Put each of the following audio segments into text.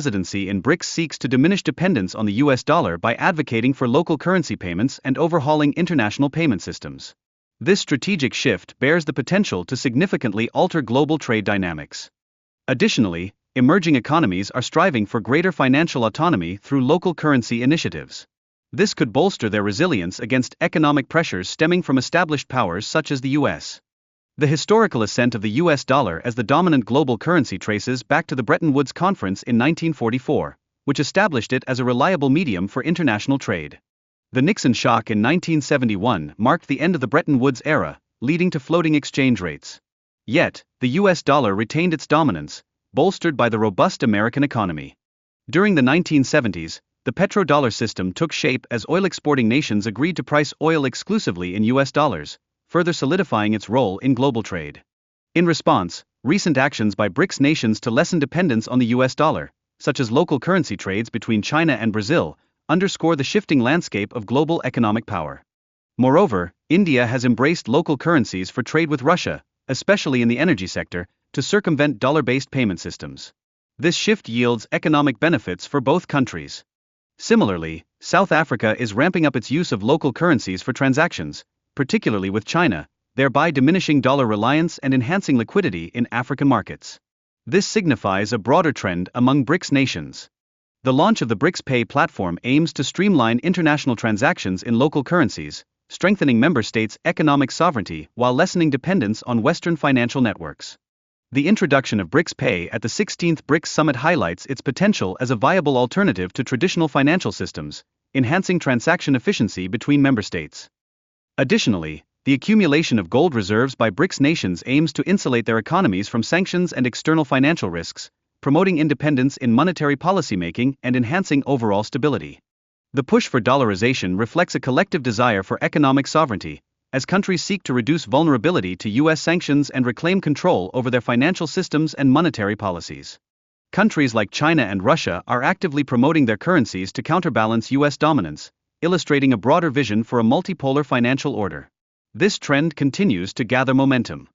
presidency in BRICS seeks to diminish dependence on the US dollar by advocating for local currency payments and overhauling international payment systems. This strategic shift bears the potential to significantly alter global trade dynamics. Additionally, emerging economies are striving for greater financial autonomy through local currency initiatives. This could bolster their resilience against economic pressures stemming from established powers such as the US. The historical ascent of the US dollar as the dominant global currency traces back to the Bretton Woods Conference in 1944, which established it as a reliable medium for international trade. The Nixon shock in 1971 marked the end of the Bretton Woods era, leading to floating exchange rates. Yet, the US dollar retained its dominance, bolstered by the robust American economy. During the 1970s, the petrodollar system took shape as oil-exporting nations agreed to price oil exclusively in US dollars, further solidifying its role in global trade. In response, recent actions by BRICS nations to lessen dependence on the US dollar, such as local currency trades between China and Brazil, underscore the shifting landscape of global economic power. Moreover, India has embraced local currencies for trade with Russia, especially in the energy sector, to circumvent dollar-based payment systems. This shift yields economic benefits for both countries. Similarly, South Africa is ramping up its use of local currencies for transactions, particularly with China, thereby diminishing dollar reliance and enhancing liquidity in African markets. This signifies a broader trend among BRICS nations. The launch of the BRICS Pay platform aims to streamline international transactions in local currencies, strengthening member states' economic sovereignty while lessening dependence on Western financial networks. The introduction of BRICS Pay at the 16th BRICS Summit highlights its potential as a viable alternative to traditional financial systems, enhancing transaction efficiency between member states. Additionally, the accumulation of gold reserves by BRICS nations aims to insulate their economies from sanctions and external financial risks, promoting independence in monetary policymaking and enhancing overall stability. The push for dollarization reflects a collective desire for economic sovereignty, as countries seek to reduce vulnerability to US sanctions and reclaim control over their financial systems and monetary policies. Countries like China and Russia are actively promoting their currencies to counterbalance US dominance, illustrating a broader vision for a multipolar financial order. This trend continues to gather momentum.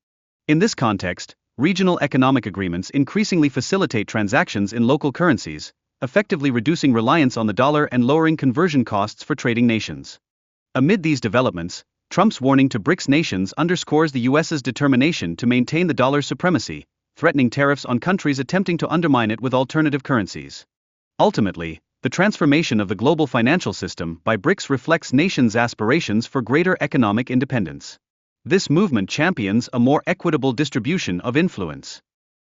In this context, regional economic agreements increasingly facilitate transactions in local currencies, effectively reducing reliance on the dollar and lowering conversion costs for trading nations. Amid these developments, Trump's warning to BRICS nations underscores the US's determination to maintain the dollar's supremacy, threatening tariffs on countries attempting to undermine it with alternative currencies. Ultimately, the transformation of the global financial system by BRICS reflects nations' aspirations for greater economic independence. This movement champions a more equitable distribution of influence.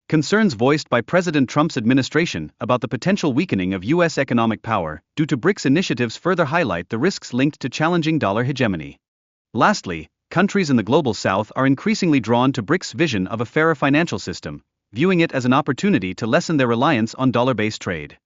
Concerns voiced by President Trump's administration about the potential weakening of US economic power due to BRICS initiatives further highlight the risks linked to challenging dollar hegemony. Lastly, countries in the global south are increasingly drawn to BRICS' vision of a fairer financial system, viewing it as an opportunity to lessen their reliance on dollar-based trade.